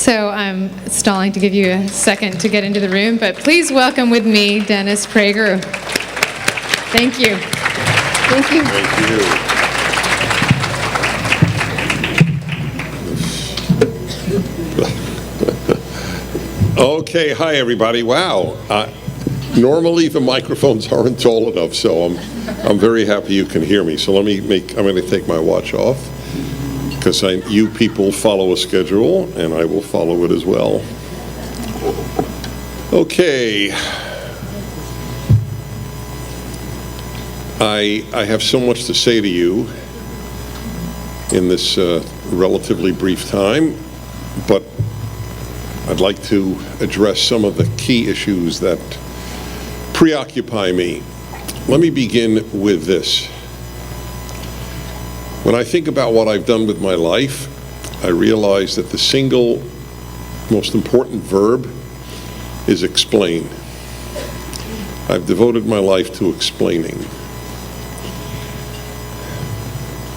So I'm stalling to give you a second to get into the room, but please welcome with me Dennis Prager. Thank you. Thank you. Thank you. Okay, hi everybody. Wow. Normally the microphones aren't tall enough, so I'm very happy you can hear me. So I'm going to take my watch off, because you people follow a schedule, and I will follow it as well. Okay. I have so much to say to you in this relatively brief time, but I'd like to address some of the key issues that preoccupy me. Let me begin with this. When I think about what I've done with my life, I realize that the single most important verb is explain. I've devoted my life to explaining.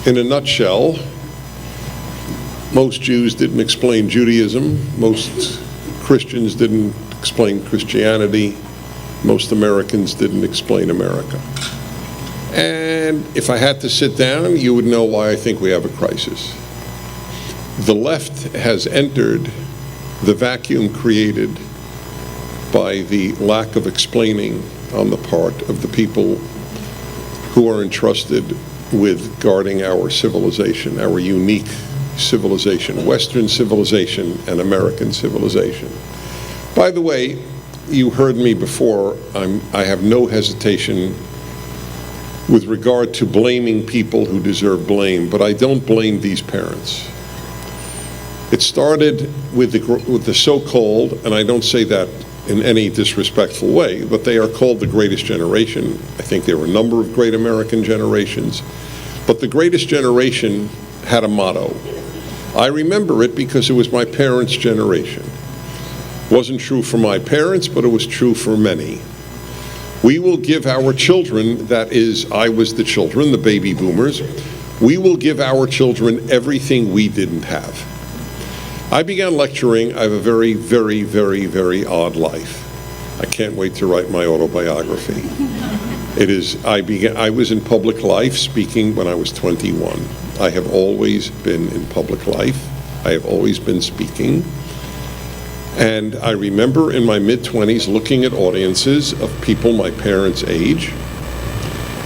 In a nutshell, most Jews didn't explain Judaism, most Christians didn't explain Christianity, most Americans didn't explain America. And if I had to sit down, you would know why I think we have a crisis. The left has entered the vacuum created by the lack of explaining on the part of the people who are entrusted with guarding our civilization, our unique civilization, Western civilization and American civilization. By the way, you heard me before, I have no hesitation with regard to blaming people who deserve blame, but I don't blame these parents. It started with the so-called, and I don't say that in any disrespectful way, but they are called the greatest generation. I think there were a number of great American generations, but the greatest generation had a motto. I remember it because it was my parents' generation. It wasn't true for my parents, but it was true for many. We will give our children, that is, I was the children, the baby boomers, we will give our children everything we didn't have. I began lecturing. I have a very, very, very, very odd life. I can't wait to write my autobiography. I was in public life speaking when I was 21. I have always been in public life. I have always been speaking. And I remember in my mid-20s looking at audiences of people my parents' age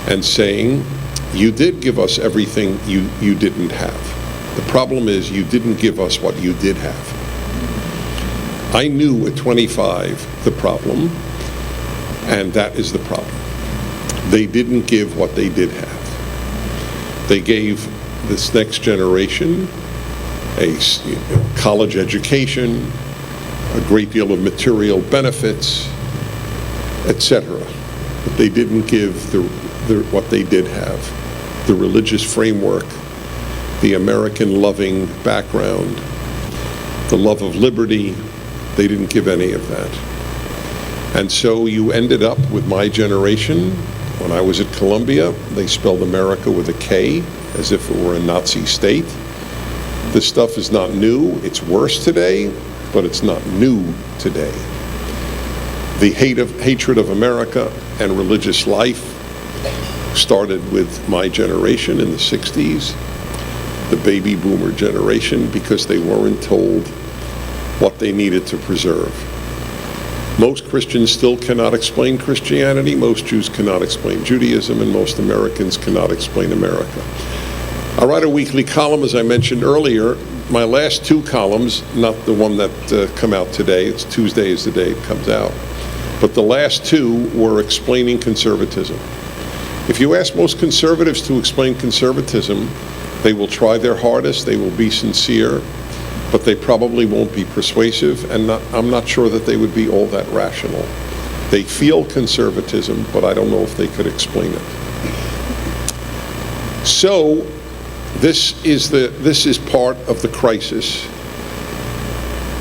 and saying, you did give us everything you didn't have. The problem is you didn't give us what you did have. I knew at 25 the problem, and that is the problem. They didn't give what they did have. They gave this next generation a college education, a great deal of material benefits, etc. But they didn't give what they did have, the religious framework, the American loving background, the love of liberty. They didn't give any of that. And so you ended up with my generation. When I was at Columbia, they spelled America with a K, as if it were a Nazi state. This stuff is not new. It's worse today, but it's not new today. The hatred of America and religious life started with my generation in the 60s, the baby boomer generation, because they weren't told what they needed to preserve. Most Christians still cannot explain Christianity, most Jews cannot explain Judaism, and most Americans cannot explain America. I write a weekly column, as I mentioned earlier. My last two columns, not the one that come out today, it's Tuesday is the day it comes out, but the last two were explaining conservatism. If you ask most conservatives to explain conservatism, they will try their hardest, they will be sincere, but they probably won't be persuasive, and I'm not sure that they would be all that rational. They feel conservatism, but I don't know if they could explain it. So, this is part of the crisis.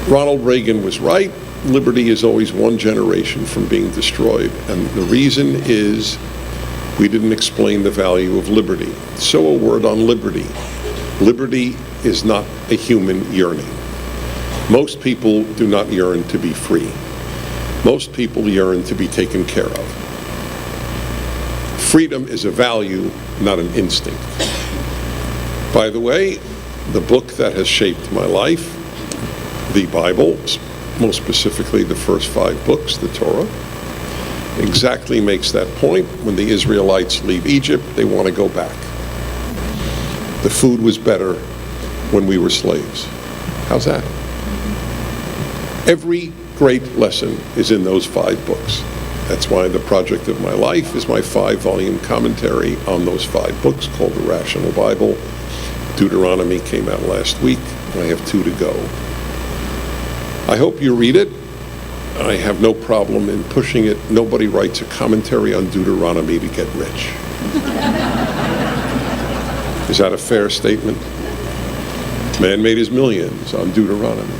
Ronald Reagan was right. Liberty is always one generation from being destroyed. And the reason is we didn't explain the value of liberty. So a word on liberty. Liberty is not a human yearning. Most people do not yearn to be free. Most people yearn to be taken care of. Freedom is a value, not an instinct. By the way, the book that has shaped my life, the Bible, most specifically the first 5 books, the Torah, exactly makes that point. When the Israelites leave Egypt, they want to go back. The food was better when we were slaves. How's that? Every great lesson is in those 5 books. That's why the project of my life is my 5-volume commentary on those 5 books called the Rational Bible. Deuteronomy came out last week. I have 2 to go. I hope you read it. I have no problem in pushing it. Nobody writes a commentary on Deuteronomy to get rich. Is that a fair statement? Man made his millions on Deuteronomy.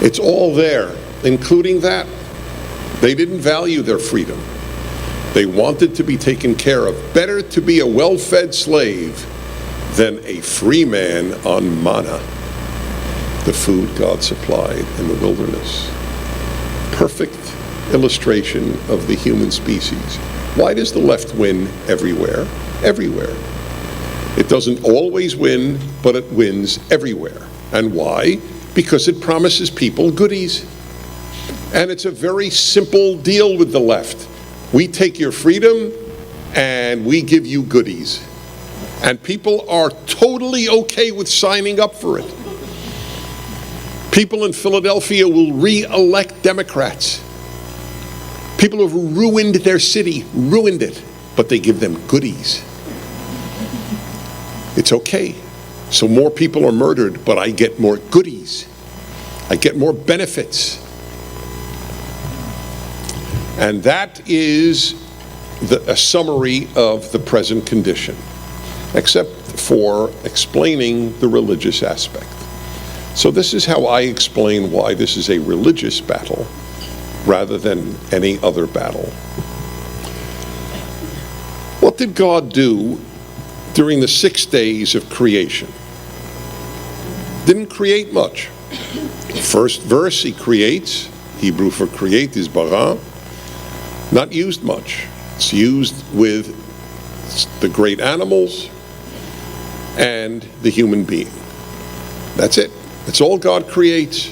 It's all there, including that. They didn't value their freedom. They wanted to be taken care of. Better to be a well-fed slave than a free man on manna, the food God supplied in the wilderness. Perfect illustration of the human species. Why does the left win everywhere? Everywhere. It doesn't always win, but it wins everywhere. And why? Because it promises people goodies. And it's a very simple deal with the left. We take your freedom and we give you goodies. And people are totally okay with signing up for it. People in Philadelphia will re-elect Democrats. People have ruined their city, ruined it, but they give them goodies. It's okay. So more people are murdered, but I get more goodies. I get more benefits. And that is a summary of the present condition, except for explaining the religious aspect. So this is how I explain why this is a religious battle rather than any other battle. What did God do during the 6 days of creation? Didn't create much. First verse, he creates. Hebrew for create is bara. Not used much. It's used with the great animals and the human being. That's it. That's all God creates.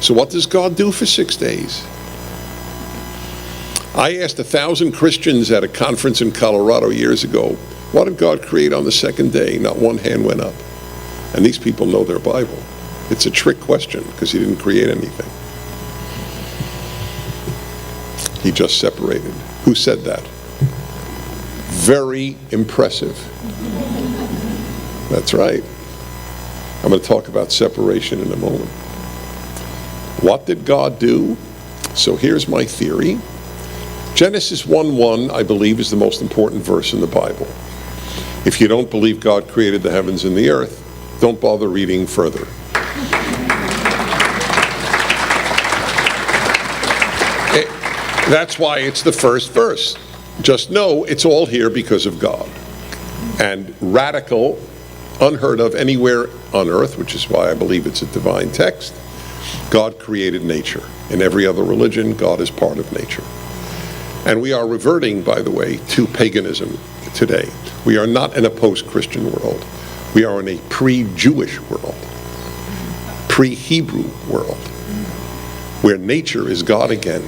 So what does God do for 6 days? I asked 1,000 Christians at a conference in Colorado years ago, what did God create on the 2nd day? Not one hand went up. And these people know their Bible. It's a trick question because he didn't create anything. He just separated. Who said that? Very impressive. That's right. I'm going to talk about separation in a moment. What did God do? So here's my theory. Genesis 1:1, I believe, is the most important verse in the Bible. If you don't believe God created the heavens and the earth, don't bother reading further. That's why it's the first verse. Just know it's all here because of God. And radical, unheard of anywhere on earth, which is why I believe it's a divine text, God created nature. In every other religion, God is part of nature. And we are reverting, by the way, to paganism today. We are not in a post-Christian world. We are in a pre-Jewish world, pre-Hebrew world, where nature is God again.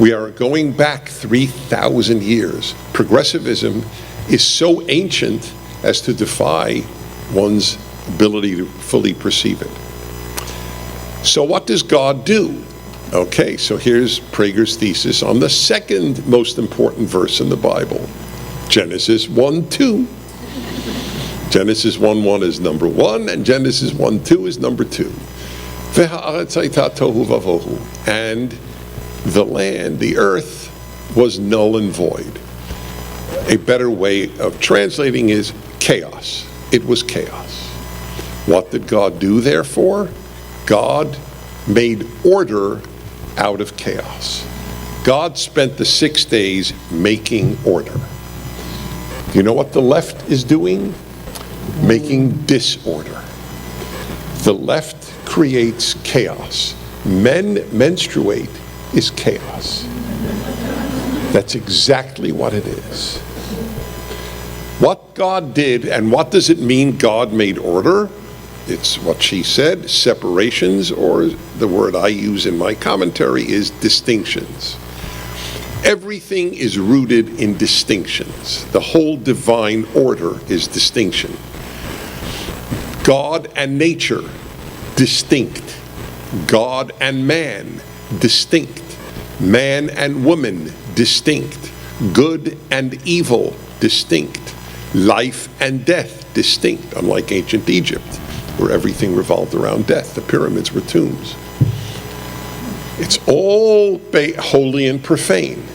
We are going back 3,000 years. Progressivism is so ancient as to defy one's ability to fully perceive it. So what does God do? Okay, so here's Prager's thesis on the second most important verse in the Bible, Genesis 1:2. Genesis 1:1 is number 1, and Genesis 1:2 is number 2. And the land, the earth, was null and void. A better way of translating is chaos. It was chaos. What did God do, therefore? God made order out of chaos. God spent the 6 days making order. You know what the left is doing? Making disorder. The left creates chaos. Men menstruate is chaos. That's exactly what it is. What God did, and what does it mean God made order? It's what she said, separations, or the word I use in my commentary is distinctions. Everything is rooted in distinctions. The whole divine order is distinction. God and nature, distinct. God and man, distinct. Man and woman, distinct. Good and evil, distinct. Life and death, distinct, unlike ancient Egypt, where everything revolved around death. The pyramids were tombs. It's all holy and profane.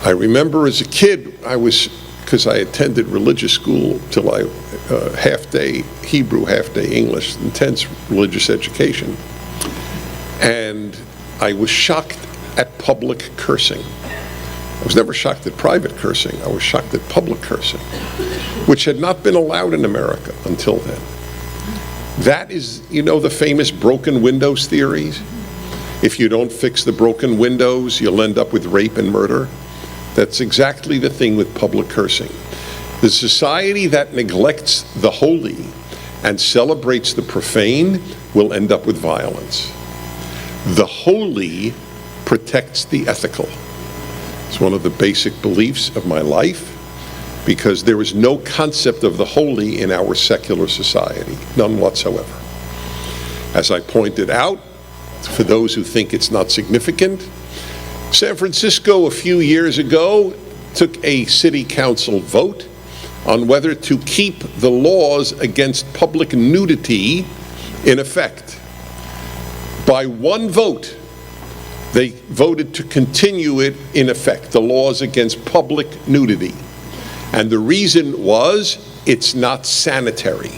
I remember as a kid, because I attended religious school till I half-day Hebrew, half-day English, intense religious education. And I was shocked at public cursing. I was never shocked at private cursing. I was shocked at public cursing, which had not been allowed in America until then. That is, the famous broken windows theories? If you don't fix the broken windows, you'll end up with rape and murder. That's exactly the thing with public cursing. The society that neglects the holy and celebrates the profane will end up with violence. The holy protects the ethical. It's one of the basic beliefs of my life, because there is no concept of the holy in our secular society, none whatsoever. As I pointed out, for those who think it's not significant, San Francisco a few years ago took a city council vote on whether to keep the laws against public nudity in effect. By one vote, they voted to continue it in effect, the laws against public nudity. And the reason was, it's not sanitary.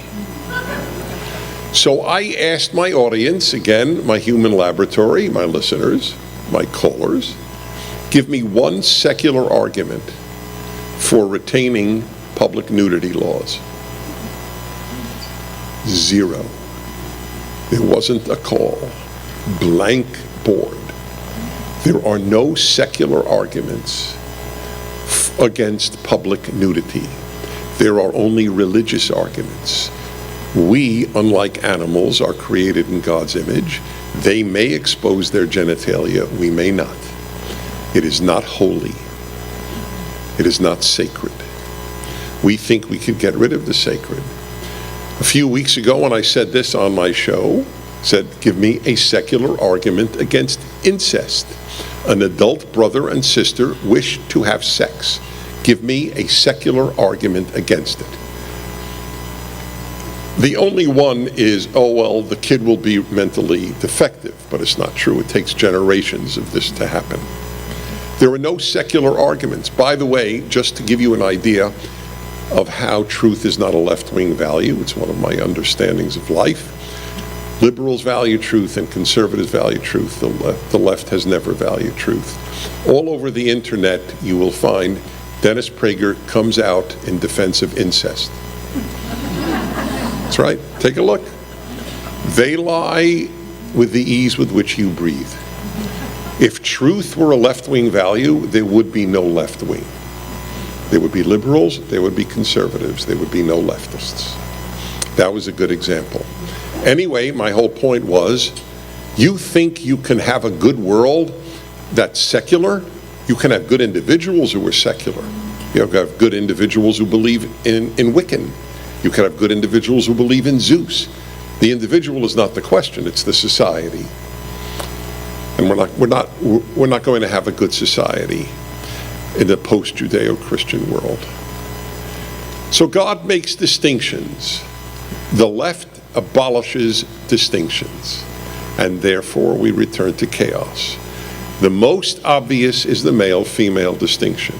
So I asked my audience, again, my human laboratory, my listeners, my callers, give me one secular argument for retaining public nudity laws. Zero. There wasn't a call. Blank board. There are no secular arguments against public nudity. There are only religious arguments. We, unlike animals, are created in God's image. They may expose their genitalia, we may not. It is not holy. It is not sacred. We think we could get rid of the sacred. A few weeks ago when I said this on my show, said, give me a secular argument against incest. An adult brother and sister wish to have sex. Give me a secular argument against it. The only one is, oh, well, the kid will be mentally defective, but it's not true. It takes generations of this to happen. There are no secular arguments. By the way, just to give you an idea of how truth is not a left-wing value, it's one of my understandings of life. Liberals value truth and conservatives value truth. The left has never valued truth. All over the internet, you will find Dennis Prager comes out in defense of incest. That's right. Take a look. They lie with the ease with which you breathe. If truth were a left-wing value, there would be no left-wing. There would be liberals, there would be conservatives, there would be no leftists. That was a good example. Anyway, my whole point was, you think you can have a good world that's secular? You can have good individuals who are secular. You can have good individuals who believe in Wiccan. You can have good individuals who believe in Zeus. The individual is not the question, it's the society. And we're not going to have a good society in the post-Judeo-Christian world. So God makes distinctions. The left abolishes distinctions, and therefore we return to chaos. The most obvious is the male-female distinction.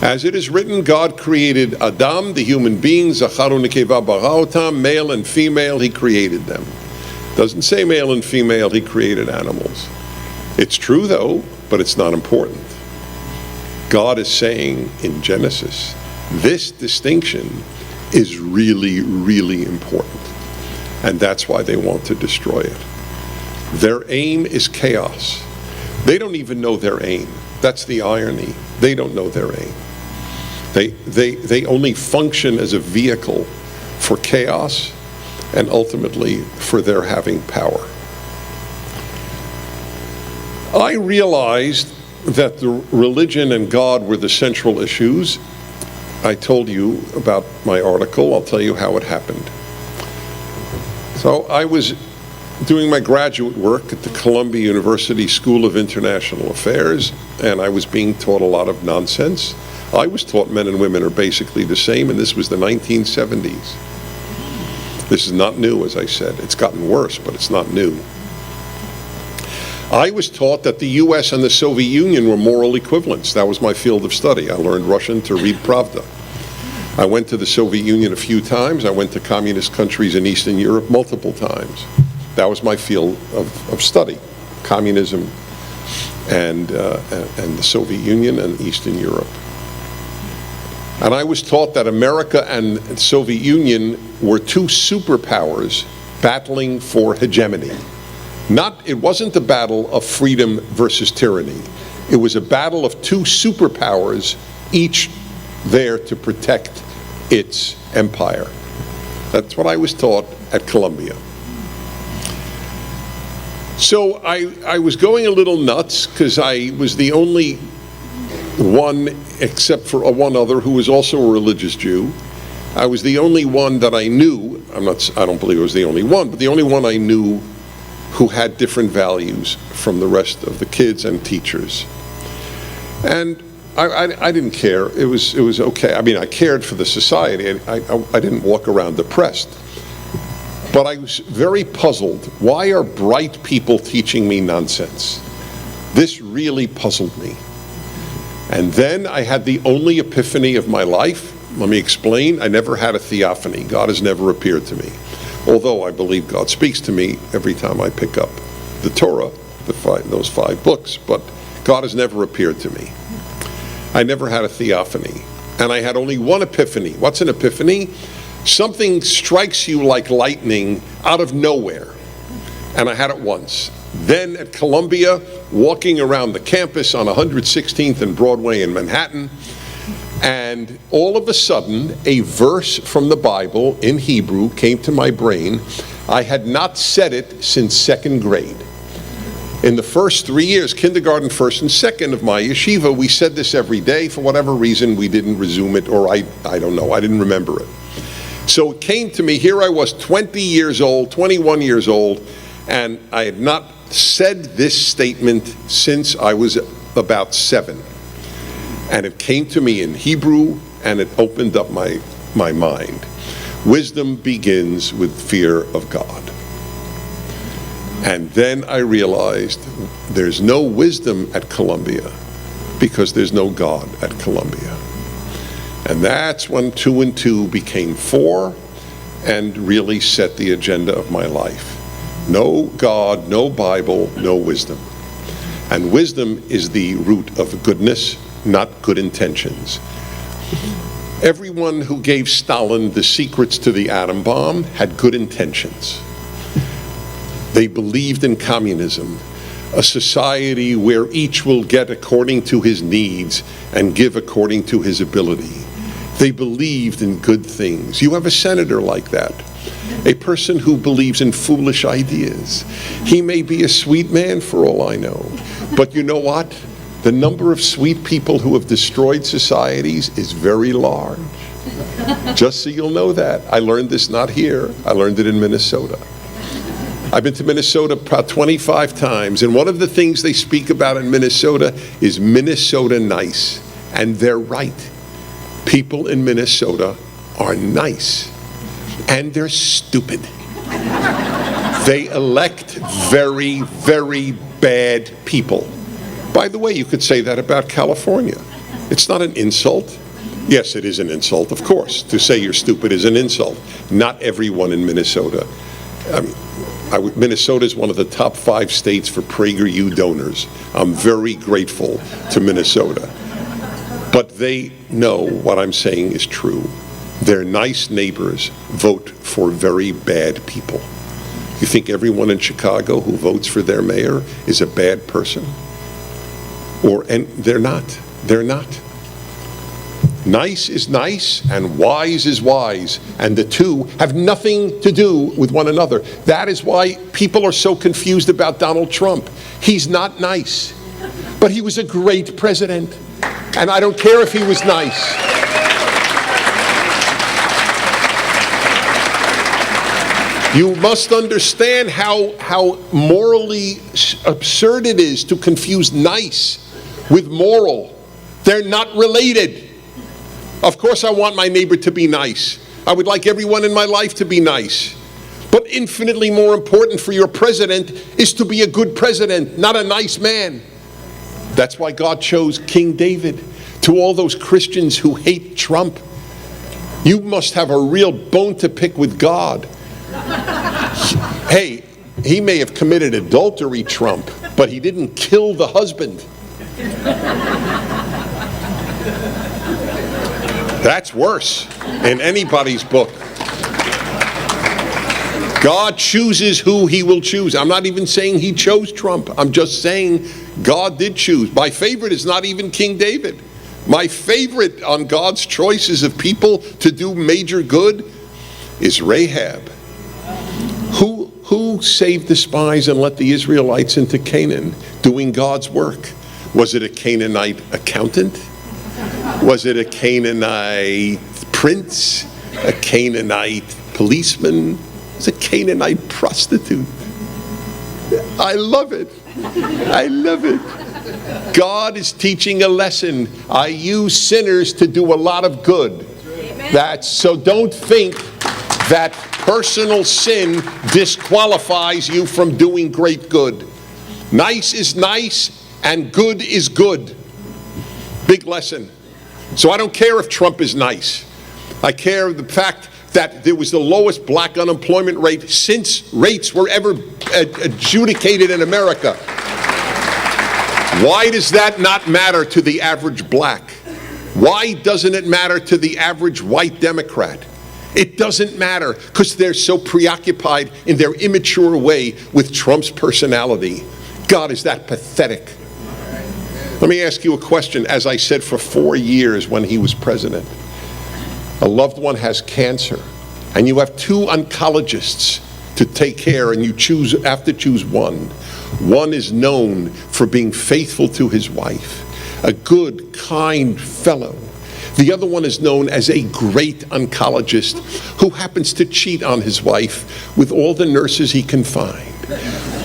As it is written, God created Adam, the human beings, Zacharu Nekeva bara otam, male and female, he created them. Doesn't say male and female, he created animals. It's true though, but it's not important. God is saying in Genesis, this distinction is really, really important. And that's why they want to destroy it. Their aim is chaos. They don't even know their aim. That's the irony. They don't know their aim. They only function as a vehicle for chaos and ultimately for their having power. I realized that the religion and God were the central issues. I told you about my article. I'll tell you how it happened. So I was doing my graduate work at the Columbia University School of International Affairs, and I was being taught a lot of nonsense. I was taught men and women are basically the same, and this was the 1970s. This is not new, as I said. It's gotten worse, but it's not new. I was taught that the US and the Soviet Union were moral equivalents. That was my field of study. I learned Russian to read Pravda. I went to the Soviet Union a few times. I went to communist countries in Eastern Europe multiple times. That was my field of study, communism and the Soviet Union and Eastern Europe. And I was taught that America and the Soviet Union were two superpowers battling for hegemony. It wasn't the battle of freedom versus tyranny. It was a battle of two superpowers, each there to protect its empire. That's what I was taught at Columbia. So I was going a little nuts because I was the only one, except for one other who was also a religious Jew. I was the only one that I knew, I don't believe I was the only one, but the only one I knew who had different values from the rest of the kids and teachers. And I didn't care. It was okay. I mean, I cared for the society. I didn't walk around depressed. But I was very puzzled. Why are bright people teaching me nonsense? This really puzzled me. And then I had the only epiphany of my life. Let me explain. I never had a theophany. God has never appeared to me. Although I believe God speaks to me every time I pick up the Torah, those 5 books, but God has never appeared to me. I never had a theophany. And I had only one epiphany. What's an epiphany? Something strikes you like lightning out of nowhere. And I had it once. Then at Columbia, walking around the campus on 116th and Broadway in Manhattan, and all of a sudden, a verse from the Bible in Hebrew came to my brain. I had not said it since 2nd grade. In the first 3 years, kindergarten, first and second of my yeshiva, we said this every day. For whatever reason, we didn't resume it, or I don't know, I didn't remember it. So it came to me, here I was 20 years old, 21 years old, and I had not said this statement since I was about 7. And it came to me in Hebrew, and it opened up my mind. Wisdom begins with fear of God. And then I realized there's no wisdom at Columbia because there's no God at Columbia. And that's when 2 and 2 became 4 and really set the agenda of my life. No God, no Bible, no wisdom. And wisdom is the root of goodness, not good intentions. Everyone who gave Stalin the secrets to the atom bomb had good intentions. They believed in communism, a society where each will get according to his needs and give according to his ability. They believed in good things. You have a senator like that, a person who believes in foolish ideas. He may be a sweet man for all I know, but you know what? The number of sweet people who have destroyed societies is very large. Just so you'll know that. I learned this not here. I learned it in Minnesota. I've been to Minnesota about 25 times, and one of the things they speak about in Minnesota is Minnesota nice. And they're right. People in Minnesota are nice. And they're stupid. They elect very, very bad people. By the way, you could say that about California. It's not an insult. Yes, it is an insult, of course. To say you're stupid is an insult. Not everyone in Minnesota. Minnesota is one of the top 5 states for PragerU donors. I'm very grateful to Minnesota. But they know what I'm saying is true. Their nice neighbors vote for very bad people. You think everyone in Chicago who votes for their mayor is a bad person? And they're not. They're not. Nice is nice and wise is wise, and the two have nothing to do with one another. That is why people are so confused about Donald Trump. He's not nice, but he was a great president, and I don't care if he was nice. You must understand how morally absurd it is to confuse nice with moral. They're not related. Of course I want my neighbor to be nice. I would like everyone in my life to be nice. But infinitely more important for your president is to be a good president, not a nice man. That's why God chose King David. To all those Christians who hate Trump, you must have a real bone to pick with God. Hey, he may have committed adultery, Trump, but he didn't kill the husband. That's worse in anybody's book. God chooses who he will choose. I'm not even saying he chose Trump. I'm just saying God did choose. My favorite is not even King David. My favorite on God's choices of people to do major good is Rahab. Who saved the spies and let the Israelites into Canaan doing God's work? Was it a Canaanite accountant? Was it a Canaanite prince? A Canaanite policeman? It was a Canaanite prostitute. I love it. I love it. God is teaching a lesson. I use sinners to do a lot of good. So don't think that personal sin disqualifies you from doing great good. Nice is nice and good is good. Big lesson. So I don't care if Trump is nice. I care the fact that there was the lowest black unemployment rate since rates were ever adjudicated in America. Why does that not matter to the average black? Why doesn't it matter to the average white Democrat? It doesn't matter because they're so preoccupied in their immature way with Trump's personality. God, is that pathetic? Let me ask you a question. As I said, for 4 years when he was president, a loved one has cancer, and you have 2 oncologists to take care, and you have to choose one. One is known for being faithful to his wife, a good, kind fellow. The other one is known as a great oncologist who happens to cheat on his wife with all the nurses he can find.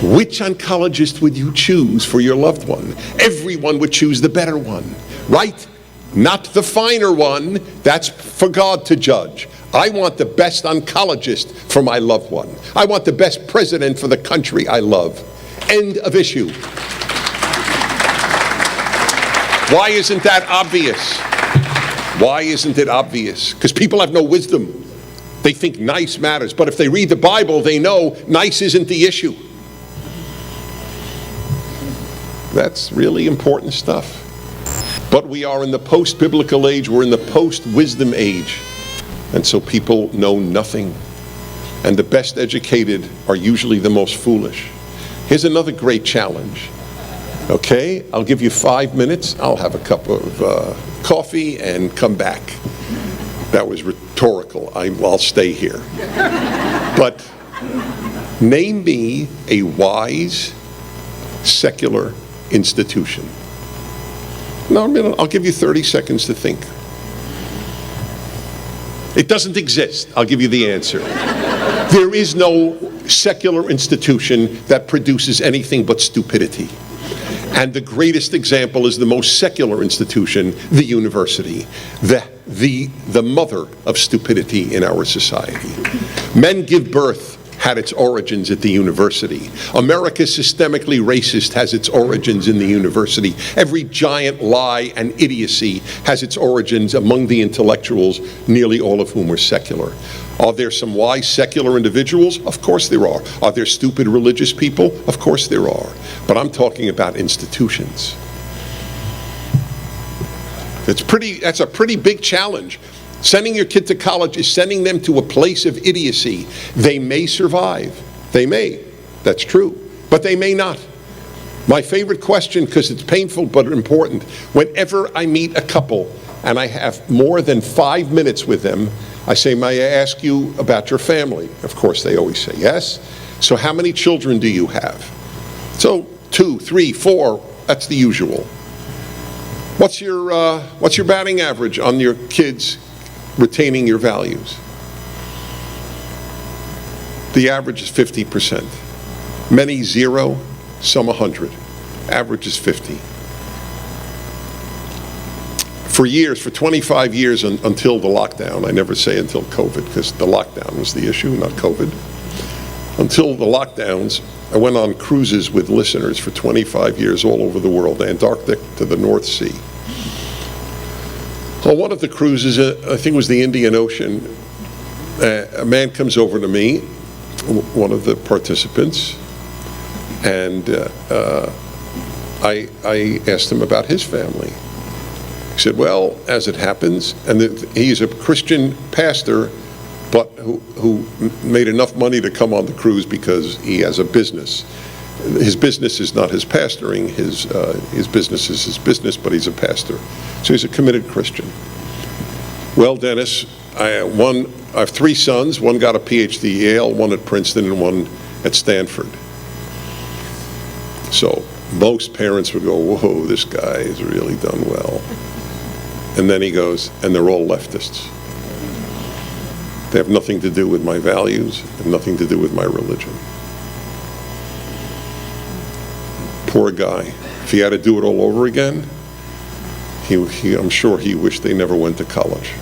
Which oncologist would you choose for your loved one? Everyone would choose the better one, right? Not the finer one. That's for God to judge. I want the best oncologist for my loved one. I want the best president for the country I love. End of issue. Why isn't that obvious? Why isn't it obvious? Because people have no wisdom. They think nice matters, but if they read the Bible, they know nice isn't the issue. That's really important stuff. But we are in the post-biblical age, we're in the post-wisdom age, and so people know nothing. And the best educated are usually the most foolish. Here's another great challenge. Okay, I'll give you 5 minutes. I'll have a cup of coffee and come back. That was rhetorical. I'll stay here. But name me a wise, secular institution. No, I'll give you 30 seconds to think. It doesn't exist. I'll give you the answer. There is no secular institution that produces anything but stupidity. And the greatest example is the most secular institution, the university, the mother of stupidity in our society. Men Give Birth had its origins at the university. America Systemically Racist has its origins in the university. Every giant lie and idiocy has its origins among the intellectuals, nearly all of whom were secular. Are there some wise secular individuals? Of course there are. Are there stupid religious people? Of course there are. But I'm talking about institutions. That's a pretty big challenge. Sending your kid to college is sending them to a place of idiocy. They may survive. They may. That's true. But they may not. My favorite question, because it's painful but important, whenever I meet a couple and I have more than 5 minutes with them, I say, may I ask you about your family? Of course, they always say yes. So how many children do you have? So 2, 3, 4, that's the usual. What's your batting average on your kids retaining your values? The average is 50%. Many 0, some 100. Average is 50. For years, for 25 years until the lockdown, I never say until COVID because the lockdown was the issue, not COVID. Until the lockdowns, I went on cruises with listeners for 25 years all over the world, Antarctic to the North Sea. On one of the cruises, I think it was the Indian Ocean, a man comes over to me, one of the participants, and I asked him about his family. He said, well, as it happens, and he's a Christian pastor, but who made enough money to come on the cruise because he has a business. His business is not his pastoring, his business is his business, but he's a pastor. So he's a committed Christian. Well, Dennis, I have 3 sons. One got a PhD at Yale, one at Princeton, and one at Stanford. So most parents would go, whoa, this guy has really done well. And then he goes, and they're all leftists. They have nothing to do with my values and nothing to do with my religion. Poor guy. If he had to do it all over again, I'm sure he wished they never went to college.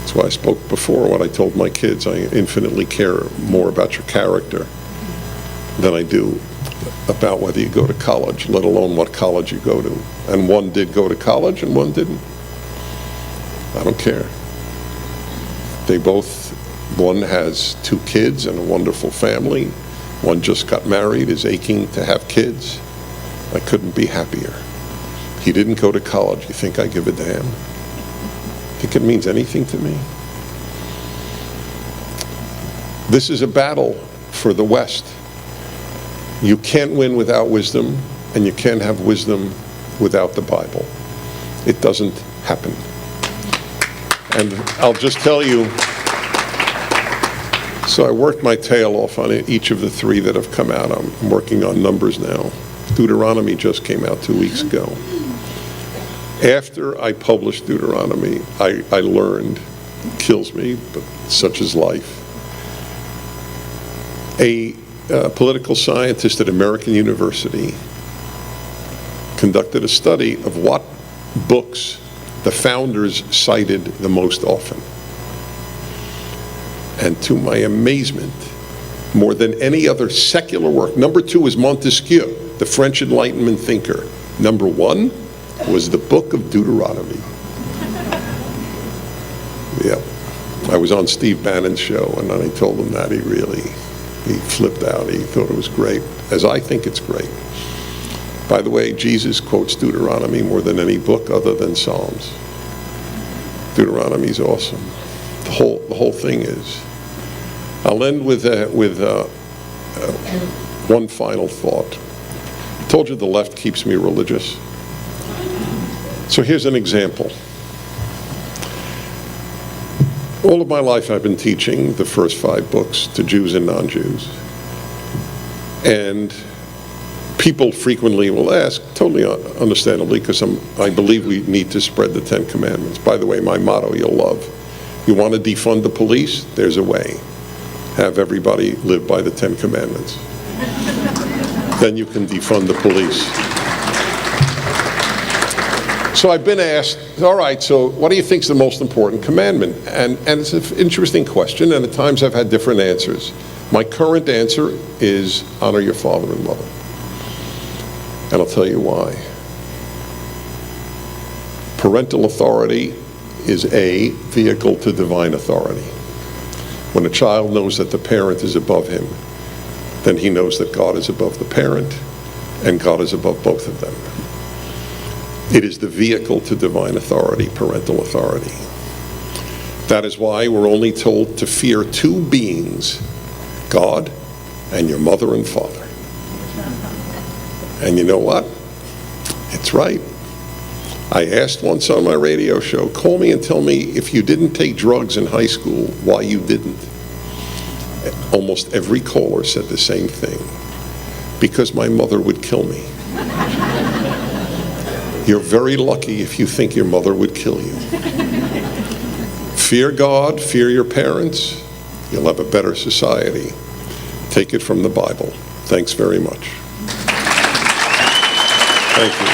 That's why I spoke before, what I told my kids. I infinitely care more about your character than I do about whether you go to college, let alone what college you go to. And one did go to college and one didn't. I don't care. One has 2 kids and a wonderful family. One just got married, is aching to have kids. I couldn't be happier. He didn't go to college. You think I give a damn? Think it means anything to me? This is a battle for the West. You can't win without wisdom, and you can't have wisdom without the Bible. It doesn't happen. And I'll just tell you, so I worked my tail off on each of the 3 that have come out. I'm working on numbers now. Deuteronomy just came out 2 weeks ago. After I published Deuteronomy, I learned, it kills me, but such is life. A political scientist at American University conducted a study of what books the founders cited the most often. And to my amazement, more than any other secular work, number 2 is Montesquieu, the French Enlightenment thinker. Number 1 was the book of Deuteronomy. Yep. I was on Steve Bannon's show, and I told him that. He flipped out. He thought it was great, as I think it's great. By the way, Jesus quotes Deuteronomy more than any book other than Psalms. Deuteronomy's awesome. The whole thing is. I'll end with one final thought. I told you the left keeps me religious. So here's an example. All of my life I've been teaching the first 5 books to Jews and non-Jews. And people frequently will ask, totally understandably, because I believe we need to spread the 10 Commandments. By the way, my motto you'll love. You want to defund the police? There's a way. Have everybody live by the 10 Commandments. Then you can defund the police. So I've been asked, all right, so what do you think is the most important commandment? And it's an interesting question, and at times I've had different answers. My current answer is honor your father and mother. And I'll tell you why. Parental authority is a vehicle to divine authority. When a child knows that the parent is above him, then he knows that God is above the parent, and God is above both of them. It is the vehicle to divine authority, parental authority. That is why we're only told to fear two beings, God and your mother and father. And you know what? It's right. I asked once on my radio show, call me and tell me if you didn't take drugs in high school, why you didn't. Almost every caller said the same thing. Because my mother would kill me. You're very lucky if you think your mother would kill you. Fear God, fear your parents, you'll have a better society. Take it from the Bible. Thanks very much. Thank you.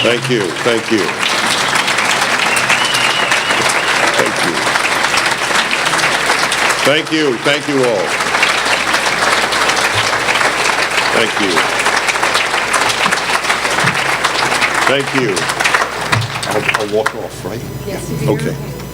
Thank you. Thank you. Thank you. Thank you. Thank you all. Thank you. Thank you. I'll walk off, right? Yes, you do. Okay.